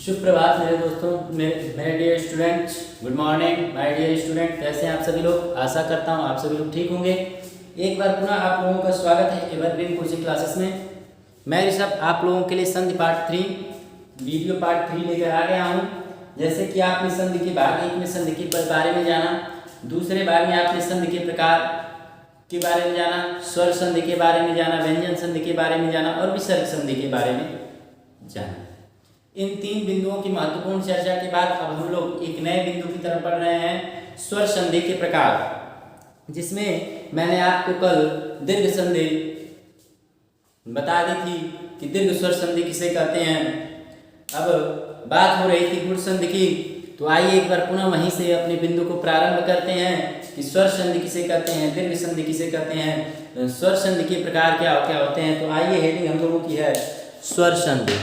सुप्रभात मेरे दोस्तों, मेरे dear student. Good morning my dear student. कैसे हैं आप सभी लोग? आशा करता हूं आप सभी लोग ठीक होंगे। एक बार पुनः आप लोगों का स्वागत है एवरग्रीन कोचिंग क्लासेस में। मैं ऋषभ आप लोगों के लिए संधि पार्ट 3 वीडियो पार्ट 3 लेकर आ गया हूं। जैसे कि आपने संधि के भाग 1 में संधि के बारे में जाना, दूसरे भाग में आपने संधि के प्रकार के बारे में जाना, स्वर संधि के बारे में जाना, व्यंजन संधि के बारे में जाना और विसर्ग संधि के बारे में जाना। इन 3 बिंदुओं की महत्वपूर्ण चर्चा के बाद अब हम लोग एक नए बिंदु की तरफ बढ़ रहे हैं, स्वर संधि के प्रकार, जिसमें मैंने आपको कल दीर्घ संधि बता दी थी कि दीर्घ स्वर संधि किसे कहते हैं। अब बात हो रही थी गुण संधि की, तो आइए एक बार पुनः वहीं से अपने बिंदु को प्रारंभ करते हैं कि स्वर संधि किसे कहते हैं, दीर्घ संधि किसे कहते हैं, स्वर संधि के प्रकार क्या क्या होते हैं। तो आइए, हेडिंग हम लोगों की है स्वर संधि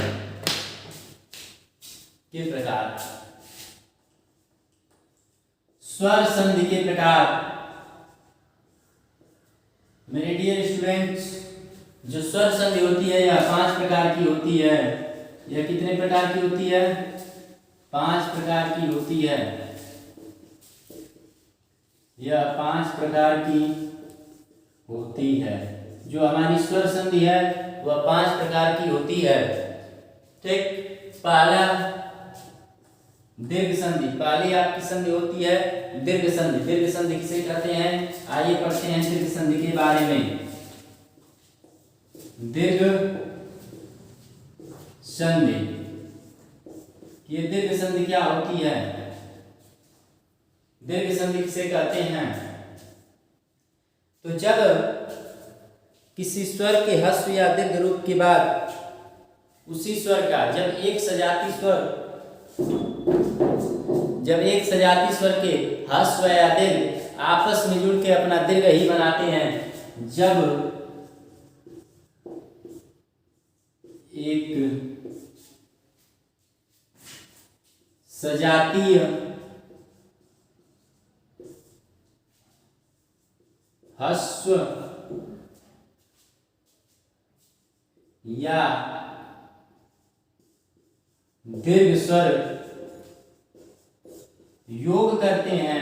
के प्रकार। स्वर संधि के प्रकार मेरे डियर स्टूडेंट्स, जो स्वर संधि होती है यह 5 प्रकार की होती है। यह कितने प्रकार की होती है? 5 प्रकार की होती है। यह 5 प्रकार की होती है। जो हमारी स्वर संधि है वह 5 प्रकार की होती है। ठीक, पहला दीर्घ संधि। पहली आपकी संधि होती है दीर्घ संधि। दीर्घ संधि किसे कहते हैं? आइए पढ़ते हैं दीर्घ संधि के बारे में। दीर्घ संधि, ये दीर्घ संधि क्या होती है? दीर्घ संधि किसे कहते हैं? तो जब किसी स्वर के ह्रस्व या दीर्घ रूप के बाद उसी स्वर का जब एक सजाती स्वर के ह्रस्व या दीर्घ आपस में जुड़ के अपना दीर्घ ही बनाते हैं, जब एक सजातीय ह्रस्व या दीर्घ स्वर योग करते हैं,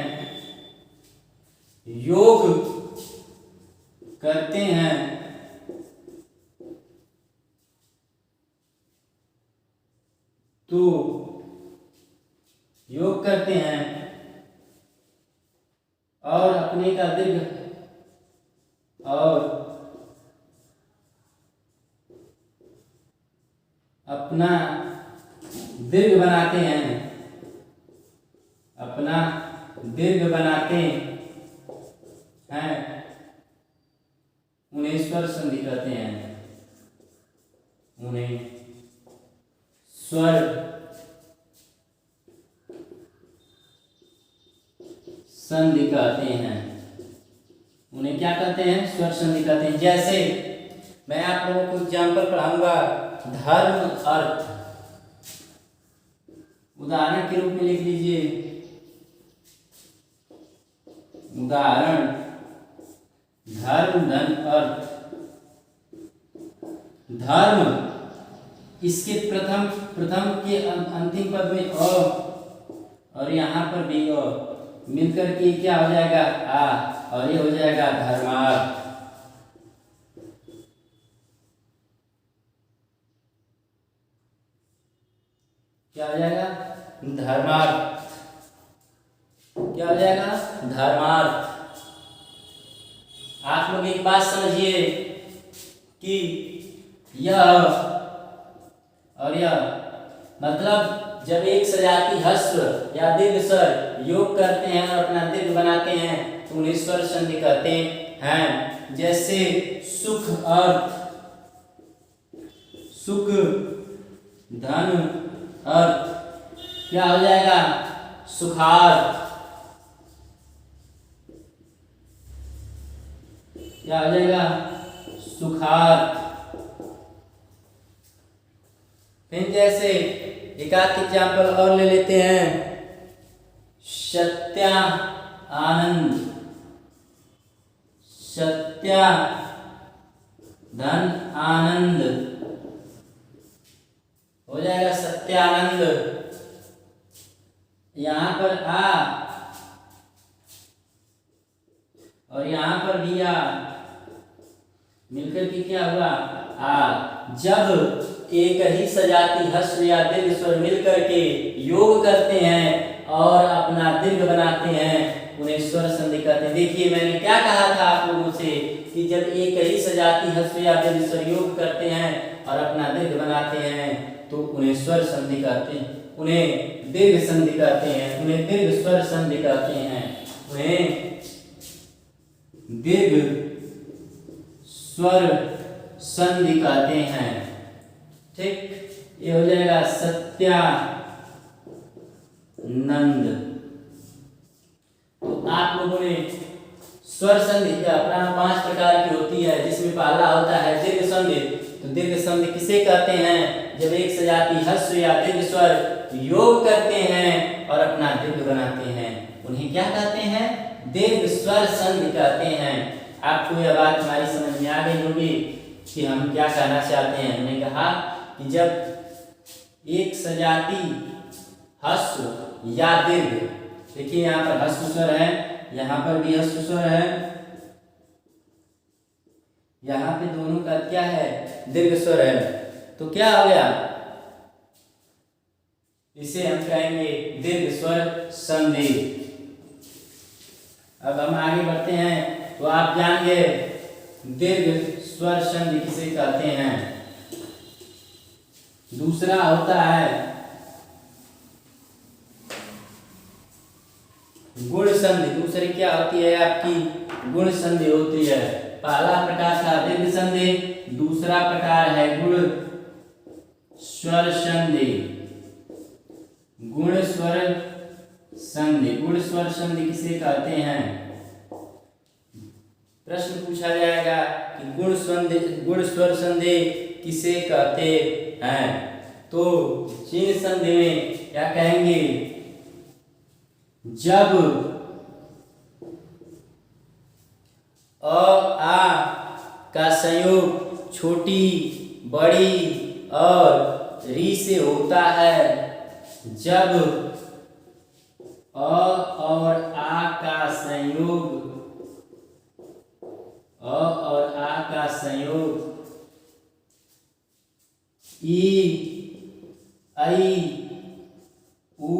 तो योग करते हैं और अपने का दीर्घ और अपना दीर्घ बनाते हैं, अपना दीर्घ बनाते हैं, उन्हें स्वर संधि कहते हैं। उन्हें स्वर संधि कहते हैं। उन्हें क्या कहते हैं? स्वर संधि कहते हैं। जैसे मैं आप लोगों को एग्जाम्पल पढ़ाऊंगा, धर्म अर्थ। उदाहरण के रूप में लिख लीजिए, उदाहरण धर्म धन अर्थ। धर्म, इसके प्रथम के अंतिम पद में अ और यहाँ पर भी अ मिलकर के क्या हो जाएगा? आ, और ये हो जाएगा धर्मार्थ। क्या हो जाएगा? धर्मार्थ। क्या हो जाएगा? धर्मार्थ। आप लोग एक बात समझिए कि यह और यह, मतलब जब एक सजाती ह्रस्व या दीर्घ स्वर योग करते हैं और अपना दीर्घ बनाते हैं तो उन्हें स्वर संधि कहते हैं। जैसे सुख अर्थ, सुख धन अर्थ, क्या हो जाएगा? सुखार्थ। क्या हो जाएगा? सुखार्थ। फिर जैसे एक आध एग्जाम्पल और ले लेते हैं, सत्या आनंद, सत्या धन आनंद हो जाएगा सत्यानंद। यहां पर आ और यहां पर भी आ, मिलकर के क्या हुआ आ। जब एक ही सजाती हस्व या दीर्घ स्वर मिलकर के योग करते हैं और अपना दीर्घ बनाते हैं, उन्हें स्वर संधि कहते हैं। देखिए मैंने क्या कहा था आप लोगों से कि जब एक ही सजाती हस्व या दीर्घ स्वर योग करते हैं और अपना दीर्घ बनाते हैं तो उन्हें स्वर संधि कहते हैं, उन्हें दीर्घ संधि कहते हैं, उन्हें दीर्घ स्वर संधि कहते हैं, उन्हें दीर्घ स्वर संधि कहते हैं। ठीक, ये हो जाएगा सत्यानंद। तो आप लोगों ने स्वर संधि अपना 5 प्रकार की होती है, जिसमें पहला होता है दीर्घ संधि। तो दीर्घ संधि किसे कहते हैं? जब एक सजाती हस्व या दीर्घ स्वर योग करते हैं और अपना दीर्घ बनाते हैं, उन्हें क्या कहते हैं? दीर्घ स्वर संधि कहते हैं। आपको यह बात हमारी समझ में आ गई होगी कि हम क्या कहना चाहते हैं। हमने कहा कि जब एक सजाती हस्व या दीर्घ, देखिए यहाँ पर हस्व स्वर है, यहाँ पर भी हस्व स्वर है, यहाँ पे दोनों का क्या है? दीर्घ स्वर है। तो क्या हो गया? इसे हम कहेंगे दीर्घ स्वर संधि। अब हम आगे बढ़ते हैं तो आप जानेंगे दीर्घ स्वर संधि किसे कहते हैं। दूसरा होता है गुण संधि। दूसरी क्या होती है आपकी? गुण संधि होती है। पहला प्रकार था दीर्घ संधि, दूसरा प्रकार है गुण स्वर संधि। गुण स्वर संधि, गुण स्वर संधि किसे कहते हैं? प्रश्न पूछा जाएगा कि गुण स्वर संधि किसे कहते हैं। तो चिन्ह संधि में क्या कहेंगे? जब अ आ का संयोग छोटी, बड़ी और री से होता है, जब अ और आ का संयोग, अ और आ का संयोग ई, आई, ऊ,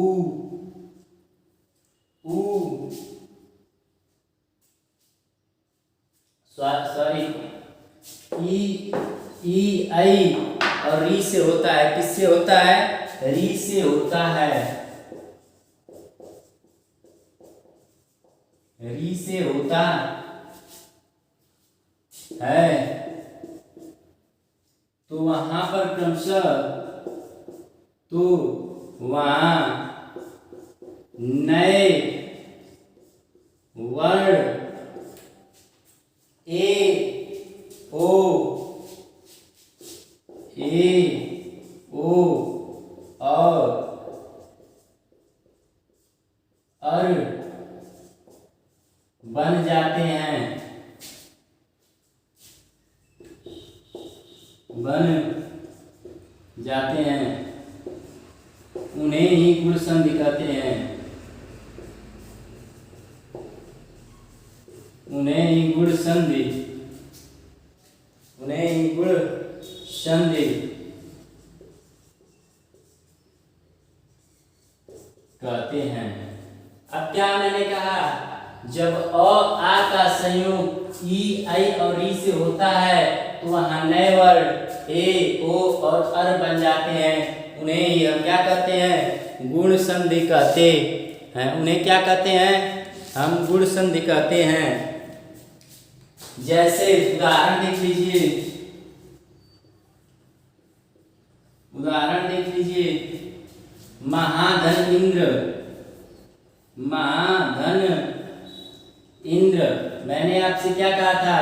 सॉरी ई आई और री से होता है। किससे होता है? री से होता है, री से होता है। तो वहां पर क्रमशः, तो वहां नए वर्ण ए ओ और अर बन जाते हैं, उन्हें ही गुण संधि कहते हैं, उन्हें ही गुण संधि कहते हैं। अब क्या मैंने कहा? जब अ आ का संयोग ई आई और री से होता है तो वहां नए वर्ण ए ओ और अर बन जाते हैं, उन्हें ही हम क्या कहते हैं? गुण संधि कहते हैं। उन्हें क्या कहते हैं? हम गुण संधि कहते हैं। जैसे उदाहरण देख लीजिए, उदाहरण देख लीजिए, महाधन इंद्र, महाधन इंद्र। मैंने आपसे क्या कहा था?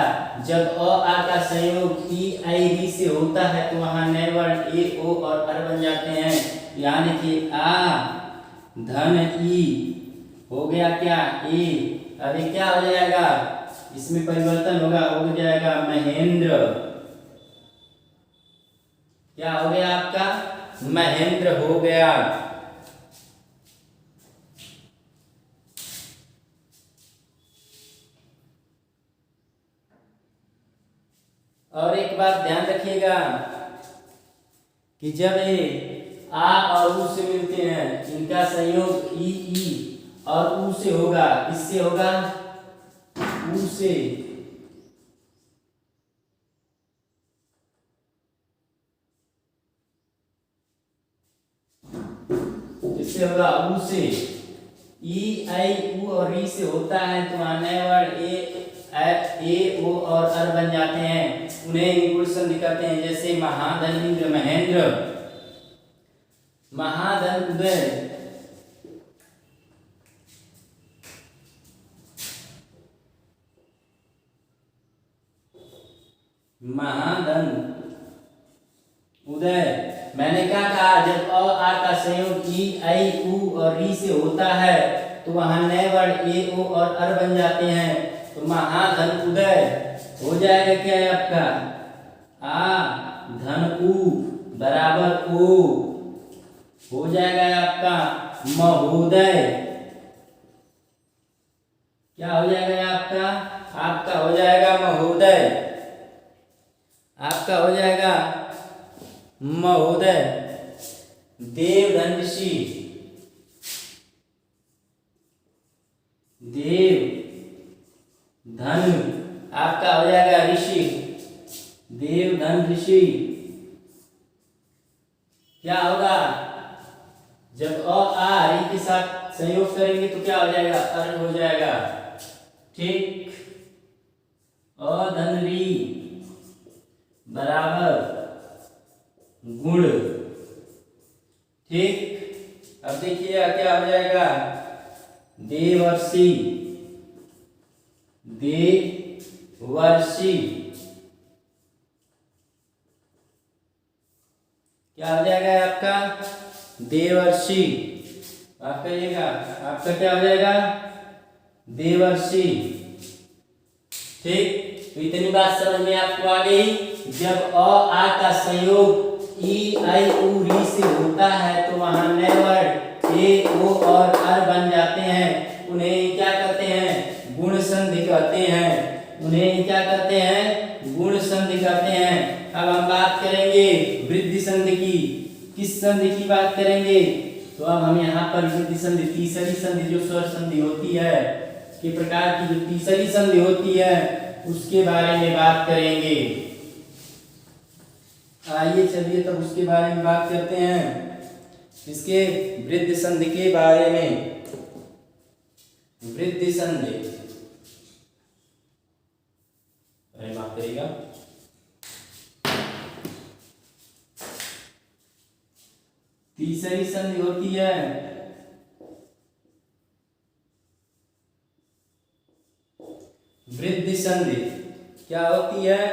जब अ आ का संयोग ई आई री से होता है तो वहां नए वर्ण ए ओ और अर बन जाते हैं। यानी कि आ धन ई हो गया क्या? ए। अभी क्या हो जाएगा? इसमें परिवर्तन होगा, हो जाएगा महेंद्र। क्या हो गया आपका? महेंद्र हो गया। और एक बात ध्यान रखिएगा कि जब ये आ और उ से मिलते हैं, इनका संयोग ई और उ से होगा। किससे होगा? उ से। किससे होगा? उ से। ई आई उ और री से होता है तो आने वर्ड ए ओ और अर बन जाते हैं, उन्हें निगुण संधि कहते हैं। जैसे महाधन इंद्र महेंद्र, महाधन उदय, महाधन उदय। मैंने क्या कहा? जब अ आ का संयोग ई आई उ और री से होता है तो वहां नए वर्ड ए ओ और अर बन जाते हैं, तो महाधन उदय हो जाएगा। क्या है आपका? आ धन उ बराबर ओ हो जाएगा आपका महोदय। क्या हो जाएगा आपका? आपका हो जाएगा महोदय। आपका हो जाएगा महोदय। देवधन ऋषि, देव धन आपका हो जाएगा ऋषि, देवधन ऋषि। क्या होगा? जब अ आ री के साथ संयोग करेंगे तो क्या हो जाएगा? अर हो जाएगा। ठीक। अ धन री बराबर गुण। ठीक। अब देखिए क्या हो जाएगा? देवर्षि, देवर्षि। क्या हो जाएगा आपका? देवर्षि। आप कहिएगा आपका क्या हो जाएगा? देवर्षि। ठीक। तो इतनी बात समझ में आपको आ गई। जब अ आ का संयोग ई आई उ री से होता है तो वहां नए वर्ड ए ओ और अर बन जाते हैं, उन्हें क्या कहते हैं? गुण संधि कहते हैं। उन्हें क्या कहते हैं? गुण संधि कहते हैं। अब हम बात करेंगे वृद्धि संधि की। किस संधि की बात करेंगे? तो अब हम यहाँ पर वृद्धि संधि, तीसरी संधि जो स्वर संधि होती है के प्रकार की जो तीसरी संधि होती है उसके बारे में बात करेंगे। आइए चलिए तब उसके बारे में बात करते हैं। इसके वृद्धि संधि के बारे में। वृद्धि संधि, अरे माफ करिएगा, तीसरी संधि होती है वृद्धि संधि। क्या होती है?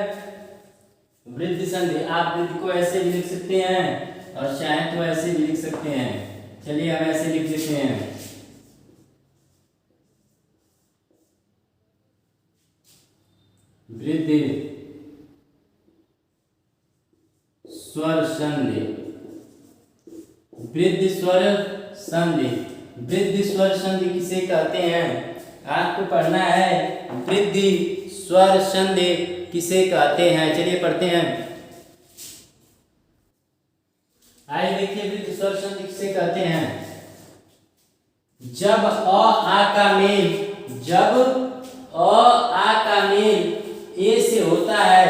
वृद्धि संधि। आप वृद्धि को ऐसे भी लिख सकते हैं और चाहे तो ऐसे भी लिख सकते हैं। चलिए हम ऐसे लिख देते हैं। वृद्धि स्वर संधि, वृद्धि स्वर संधि। वृद्धि स्वर संधि किसे कहते हैं? आपको पढ़ना है वृद्धि स्वर संधि किसे कहते हैं। चलिए पढ़ते हैं। आइए देखिए वृद्धि स्वर संधि किसे कहते हैं। जब अ आ का मेल, जब अ आ का मेल ए से होता है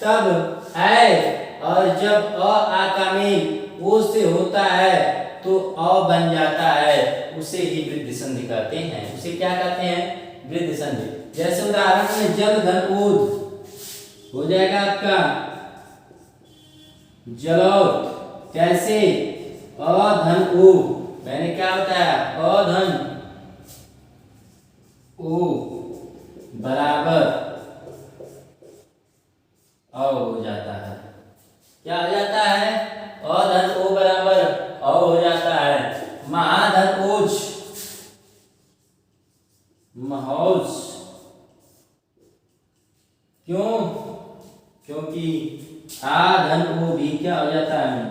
तब ऐ, और जब अ आ का मेल ओ से होता है तो अ बन जाता है, उसे ही वृद्धि संधि कहते हैं। उसे क्या कहते हैं? वृद्धि संधि। जैसे उदाहरण में जल धन ऊद हो जाएगा आपका जलौद। कैसे? अ धन उ, मैंने क्या बताया? अ धन उ बराबर अ हो जाता है। क्या हो जाता है? अ धन ओ बराबर अ हो जाता है। महाधन ओज, महौज। क्यों? क्योंकि आ धन ओ भी क्या हो जाता है?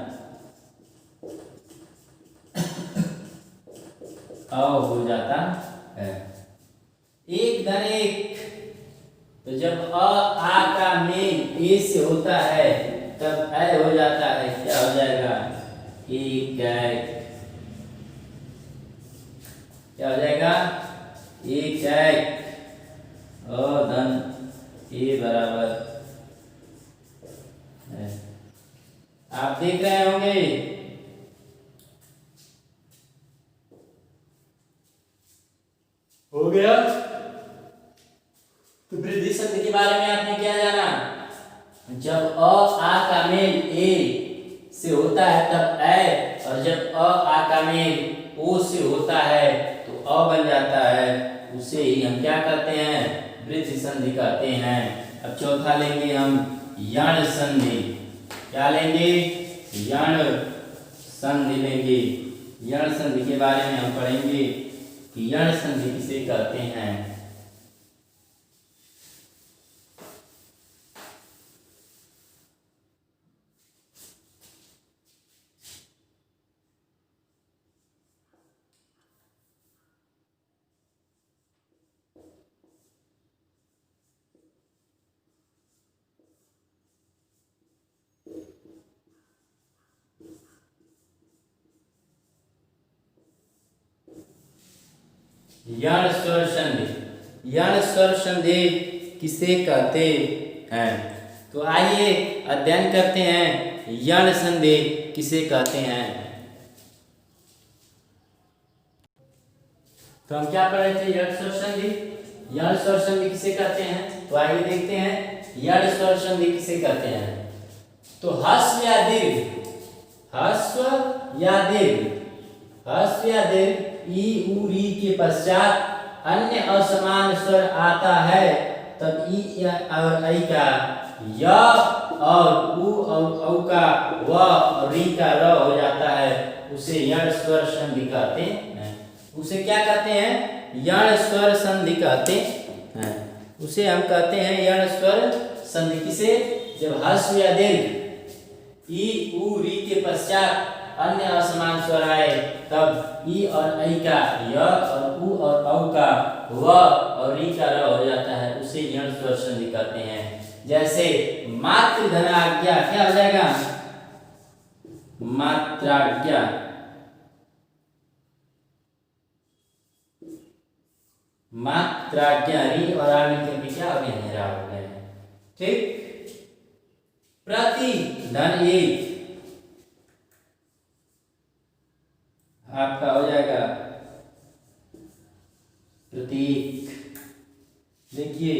अ हो जाता है। एक धन एक, तो जब अ आ का मेल ए से होता है तब ए हो जाता है, क्या हो जाएगा, एक एक, क्या हो जाएगा, एक एक, अ धन ए बराबर है। आप देख रहे होंगे, हो गया। तो वृद्धि शब्द के बारे में आपने क्या जाना, जब अ आ का मेल ए से होता है तब ए, और जब अ आ का मेल ओ से होता है तो अ बन जाता है, उसे ही हम क्या कहते हैं, वृद्धि संधि कहते हैं। अब चौथा लेंगे हम यण संधि। क्या लेंगे, यण संधि लेंगे। यण संधि के बारे में हम पढ़ेंगे कि यण संधि किसे कहते हैं। यण स्वर संधि, यण स्वर संधि किसे कहते हैं, तो आइए अध्ययन करते हैं यण संधि किसे कहते हैं। तो हम क्या पढ़ रहे थे, यण स्वर संधि। यण स्वर संधि किसे कहते हैं, तो आइए देखते हैं यण स्वर संधि किसे कहते हैं। तो ह्रस्व या दीर्घ, ह्रस्व या दीर्घ, ह्रस्व या दीर्घ ई उ री के पश्चात अन्य असमान स्वर आता है तब ई और ऐ का य और उ और औ का व और री का र हो जाता है, उसे यण स्वर संधि कहते हैं। उसे क्या कहते हैं, यण स्वर संधि कहते हैं। उसे हम कहते हैं यण स्वर संधि किसे, जब ह्रस्व या दीर्घ ई उ री के पश्चात अन्य असमान स्वर आए तब ई और ऐ का य और उ और औ का व और री का र हो जाता है, उसे यण स्वर संधि कहते हैं। जैसे मातृ धनाज्ञा, क्या हो जाएगा, मात्राज्ञा, मात्राज्ञा, री और आ मिलकर के क्या हो गया, मेरा हो गया, ठीक। प्रति धन एक, आपका हो जाएगा प्रतीक। देखिए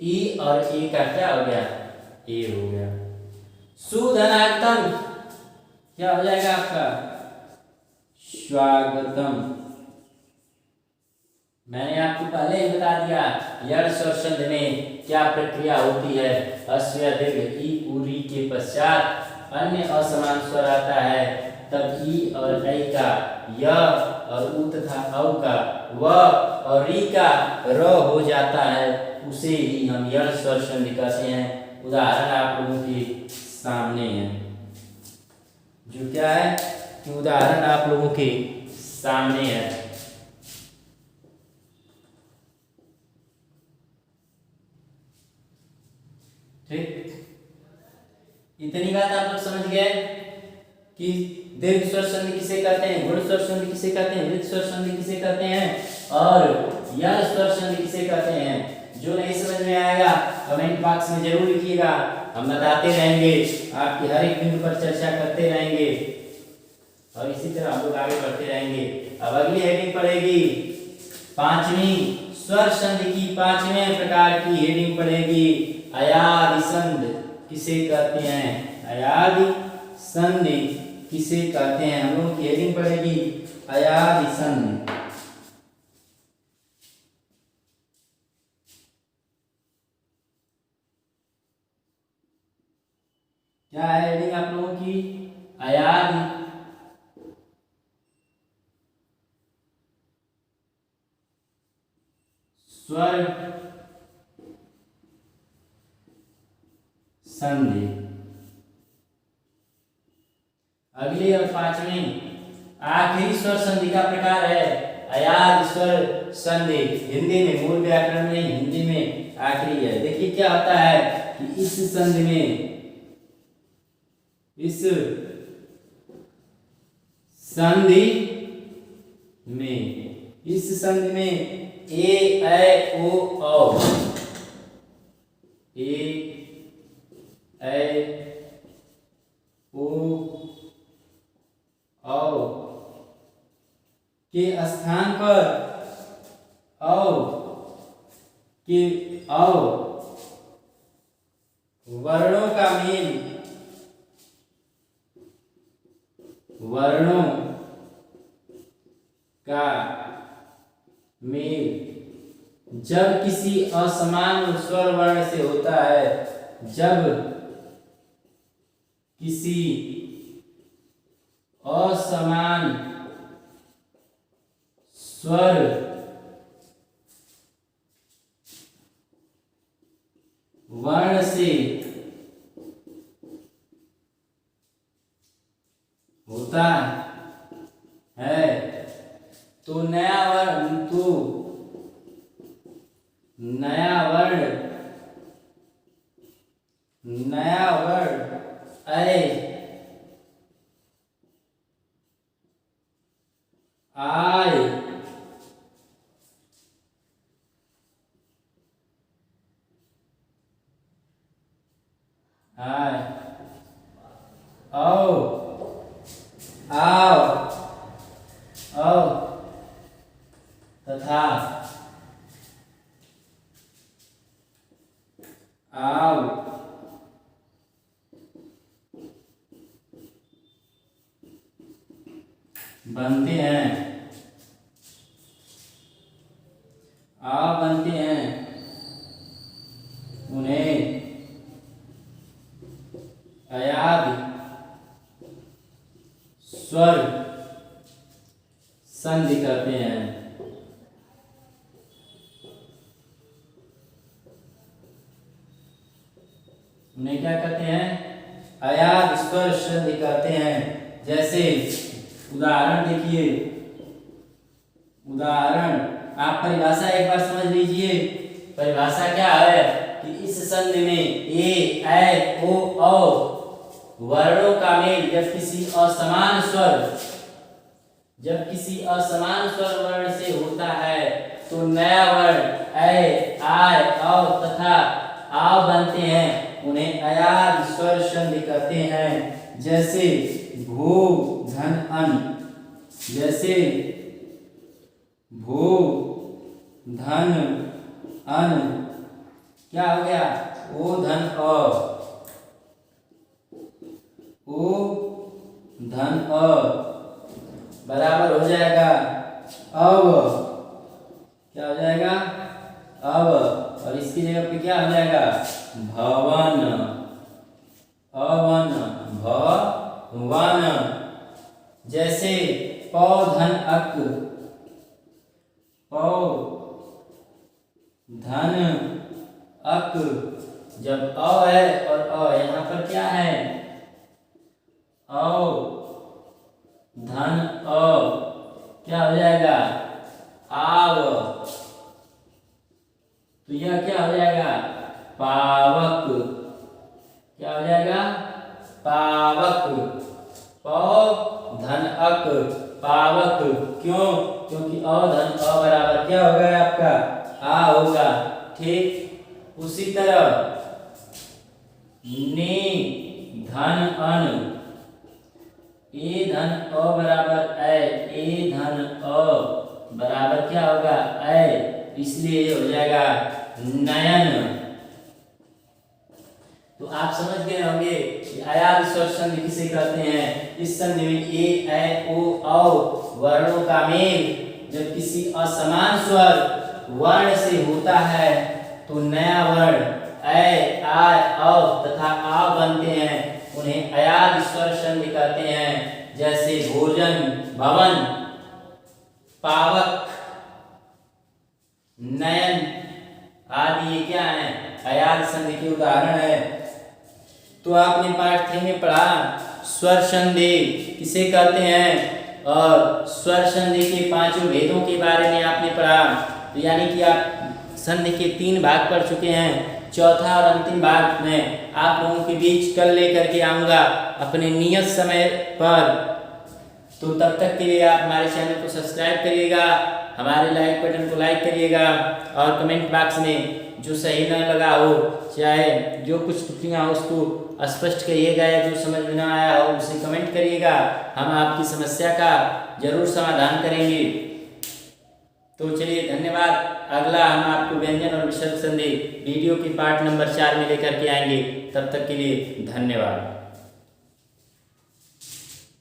ई और ए का क्या हो गया, ए हो गया। सुधनार्थम क्या हो जाएगा आपका, स्वागतम। मैंने आपको पहले ही बता दिया यण स्वर संधि में क्या प्रक्रिया होती है। ह्रस्व या दीर्घ ई उ री के पश्चात अन्य असमान स्वर आता है तब ई और ऐ का य और उ तथा औ का व और री का र हो जाता है, उसे ही हम यण स्वर संधि कहते हैं। उदाहरण आप लोगों के सामने है, जो क्या है कि उदाहरण आप लोगों के सामने है। ठीक, इतनी बात आप लोग समझ गए कि दीर्घ स्वर संधि किसे कहते हैं, गुण स्वर संधि किसे कहते हैं, वृत्त स्वर संधि किसे कहते हैं और यण स्वर संधि किसे कहते हैं। जो नहीं समझ में आएगा कमेंट बॉक्स में जरूर लिखिएगा, हम बताते रहेंगे, आपकी हर एक बिंदु पर चर्चा करते रहेंगे और इसी तरह हम लोग आगे बढ़ते रहेंगे। अब अगली हेडिंग पढ़ेगी पांचवी स्वर संधि की, पांचवें प्रकार की हेडिंग पढ़ेगी अयादि संधि किसे कहते हैं, अयादि संधि किसे कहते हैं। हम लोग की हेडिंग पढ़ेगी अयादि संधि। क्या है हेडिंग आप लोगों की, अयादि स्वर संधि। अगली और पांचवी आखिरी स्वर संधि का प्रकार है अयाद स्वर संधि। हिंदी में, मूल व्याकरण में, हिंदी में आखिरी है। देखिए क्या होता है कि इस संधि में, इस संधि में ए ऐ ओ औ, ए ऐ ओ औ के स्थान पर वर्णों का मेल, वर्णों का मेल जब किसी असमान स्वर वर्ण से होता है, जब किसी असमान स्वर वर्ण से होता है तो नया वर्ण ऐ आय औ आव तथा आव बनते हैं, उन्हें अयाद स्वर संधि कहते हैं। उन्हें क्या कहते हैं? अयाद स्वर संधि कहते हैं। जैसे उदाहरण देखिए, आप परिभाषा एक बार समझ लीजिए। परिभाषा क्या है कि इस संधि में ए ऐ ओ औ वर्णों का मेल जब किसी असमान स्वर वर्ण से होता है तो नया वर्ण ऐ आय औ तथा आव बनते हैं, उन्हें अयाद स्वर संधि कहते हैं। जैसे भू धन अन, जैसे भू धन अन क्या हो गया? ओ धन अ, ओ धन अ बराबर हो जाएगा अब, क्या हो जाएगा? अब, और इसकी जगह पे क्या हो जाएगा? भवन, अवन भवन। जैसे पौ धन अक, पौ धन अक, जब अ है और अ यहाँ पर क्या है? औ धन अ क्या हो जाएगा? आव, तो यह क्या हो जाएगा? पावक, क्या हो जाएगा? पावक। पौ धन अक पावक। क्यों? क्योंकि अ धन अ बराबर क्या होगा आपका? आ होगा। ठीक उसी तरह ने धन अन, ए धन अ बराबर ऐ, ए धन अ बराबर क्या होगा? ऐ, इसलिए हो जाएगा नयन। तो आप समझ गए होंगे कि अयाद स्वर संधि किसे कहते हैं। इस संधि में ए ऐ ओ औ वर्णों का मेल जब किसी असमान स्वर वर्ण से होता है तो नया वर्ण ऐ आय औ तथा आ बनते हैं, उन्हें अयाद स्वर संधि कहते हैं। जैसे भोजन, भवन, पावक, नयन आदि ये क्या है? अयाद संधि के उदाहरण है। तो आपने पाठ 3 में पढ़ा स्वर संधि किसे कहते हैं? और स्वर संधि के पांचों भेदों के बारे में आपने पढ़ा। तो यानी कि आप संधि के 3 भाग पढ़ चुके हैं। चौथा और अंतिम भाग में आप लोगों के बीच कल लेकर के आऊँगा अपने नियत समय पर। तो तब तक के लिए आप हमारे चैनल को सब्सक्राइब करिएगा, हमारे लाइक बटन को लाइक करिएगा और कमेंट बॉक्स में जो सही न लगा हो, चाहे जो कुछ त्रुटियाँ हो उसको स्पष्ट करिएगा, या जो समझ में न आया हो उसे कमेंट करिएगा। हम आपकी समस्या का जरूर समाधान करेंगे। तो चलिए धन्यवाद। अगला हम आपको व्यंजन और विसर्ग संधि वीडियो के पार्ट नंबर 4 में लेकर के आएंगे। तब तक के लिए धन्यवाद।